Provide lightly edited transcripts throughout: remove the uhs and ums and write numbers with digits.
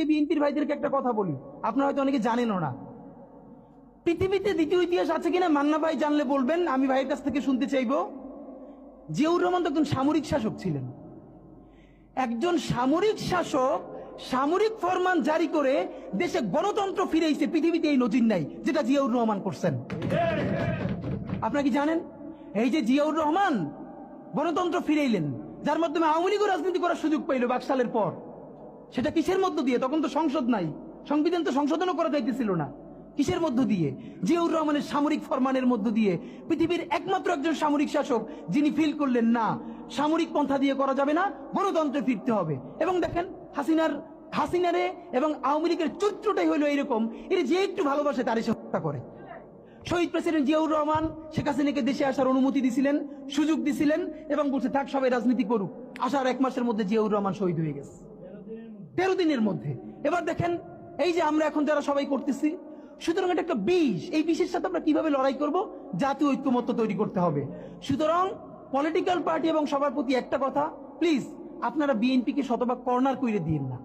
বিএনপির ভাইদেরকে একটা কথা বলি, আপনারা হয়তো অনেকে জানেনও না। পৃথিবীতে দ্বিতীয় ইতিহাস আছে কিনা মান্না ভাই জানলে বলবেন, আমি ভাইয়ের কাছ থেকে শুনতে চাইবো। জিয়াউর রহমান তো একজন সামরিক শাসক ছিলেন। একজন সামরিক শাসক সামরিক ফরমান জারি করে দেশে গণতন্ত্র ফিরেছে, পৃথিবীতে এই নজির নাই যেটা জিয়াউর রহমান করছেন। আপনারা কি জানেন এই যে জিয়াউর রহমান গণতন্ত্র ফিরাইলেন, যার মাধ্যমে আওয়ামী লীগও রাজনীতি করার সুযোগ পাইল বাকশালের পর? সেটা কিসের মধ্য দিয়ে? তখন তো সংসদ নাই, সংবিধান তো সংশোধনও করা যাইতেছিল না। কিসের মধ্য দিয়ে? জিয়াউর রহমানের সামরিক ফরমানের মধ্য দিয়ে। পৃথিবীর একমাত্র একজন সামরিক শাসক যিনি ফিল করলেন না সামরিক পন্থা দিয়ে করা যাবে না, গণতন্ত্রে ফিরতে হবে। এবং দেখেন হাসিনারে এবং আওয়ামী লীগের চরিত্রটাই হইলো এরকম, এর যে একটু ভালোবাসে তার এসে হত্যা করে। শহীদ প্রেসিডেন্ট জিয়াউর রহমান শেখ হাসিনাকে দেশে আসার অনুমতি দিছিলেন, সুযোগ দিছিলেন এবং বলছে থাক সবাই রাজনীতি করুক। আসার 1 মাসের মধ্যে জিয়াউর রহমান শহীদ হয়ে গেছে, 13 দিনের মধ্যে। এবার দেখেন এই যে আমরা এখন যারা সবাই করতেছি, সুতরাং এটা একটা বিষ। এই বিষের সাথে আমরা কিভাবে লড়াই করব? জাতীয় ঐক্যমত্য তৈরি করতে হবে। সুতরাং পলিটিক্যাল পার্টি এবং সবার প্রতি একটা কথা, প্লিজ আপনারা বিএনপিকে শতভাগ কর্নার করে দিন না।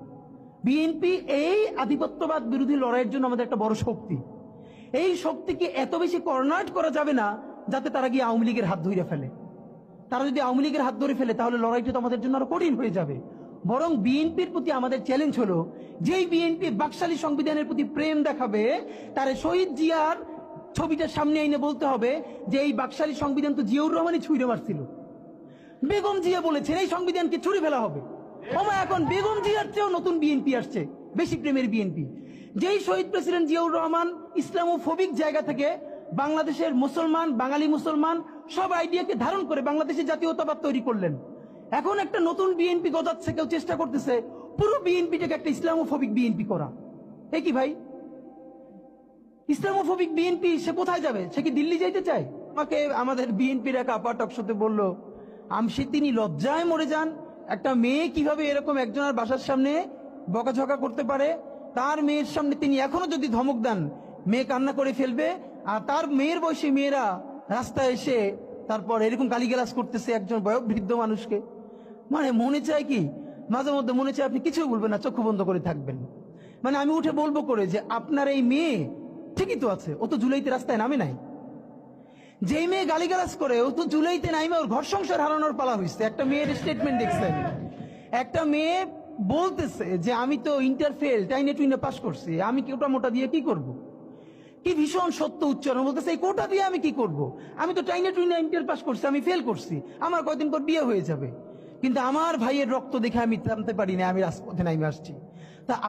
বিএনপি এই আধিপত্যবাদ বিরোধী লড়াইয়ের জন্য আমাদের একটা বড় শক্তি। এই শক্তিকে এত বেশি কর্নার করা যাবে না যাতে তারা গিয়ে আওয়ামী লীগের হাত ধরে ফেলে। তারা যদি আওয়ামী লীগের হাত ধরে ফেলে তাহলে লড়াইটা তো আমাদের জন্য আরো কঠিন হয়ে যাবে। বরং বিএনপির প্রতি আমাদের চ্যালেঞ্জ হলো, যেই বিএনপি বাকশালী সংবিধানের প্রতি প্রেম দেখাবে তার শহীদ জিয়ার ছবিটা সামনে এনে বলতে হবে যে এই বাকশালী সংবিধান তো জিয়াউর রহমানই ছুঁড়ে মারছিল। বেগম জিয়া বলেছেন এই সংবিধানকে ছুঁড়ে ফেলা হবে। এখন বেগম জিয়ার চেয়েও নতুন বিএনপি আসছে, বেশি প্রেমের বিএনপি। যেই শহীদ প্রেসিডেন্ট জিয়াউর রহমান ইসলামোফোবিক জায়গা থেকে বাংলাদেশের মুসলমান, বাঙালি মুসলমান সব আইডিয়াকে ধারণ করে বাংলাদেশের জাতীয়তাবাদ তৈরি করলেন। এখন একটা নতুন বিএনপি গজাচ্ছে, কেউ চেষ্টা করতেছে পুরো বিএনপিটাকে একটা ইসলামোফোবিক বিএনপি করা। এ কি ভাই? ইসলামোফোবিক বিএনপি সে কোথায় যাবে? সে কি দিল্লি যাইতে চায়? আমাকে আমাদের বিএনপির এক আপা টকশোতে বলল, আমসি তিনি লজ্জায় মরে যান। একটা মেয়ে কিভাবে এরকম একজনের বাসার সামনে বকাঝকা করতে পারে? তার মেয়ের সামনে তিনি এখনো যদি ধমক দেন মেয়ে কান্না করে ফেলবে। আর তার মেয়ের বয়সী মেয়েরা রাস্তায় এসে তারপর এরকম গালিগালাজ করতেছে একজন বয়োবৃদ্ধ মানুষকে। মানে মনে চায় কি, মাঝে মধ্যে মনে চায় আপনি কিছু বলবেন না, চক্ষু বন্ধ করে থাকবেন। মানে আমি উঠে বলবো করে যে আপনার এই মেয়ে ঠিকই তো আছে, ও তো জুলাইতে রাস্তায় নামে নাই। যেই মেয়ে গালিগালাজ করে ও তো জুলাইতে নামে ওর ঘর সংসার হারানোর পালা হয়েছে। একটা মেয়ের স্টেটমেন্ট দেখছেন, একটা মেয়ে বলতেছে যে আমি তো ইন্টার ফেল, টাইনে টুইনে পাস করছি, আমি কি ওটা মোটা দিয়ে কি করব? কি ভীষণ সত্য উচ্চারণ। বলতেছে এই কোটা দিয়ে আমি কি করব? আমি তো টাইনে টুইনে ইন্টার পাস করছি, আমি ফেল করছি, আমার কয়দিন পর বিয়ে হয়ে যাবে। কিন্তু আমার ভাইয়ের রক্ত দেখে আমি জানতে পারি না, আমি রাজপথে নামে আসছি।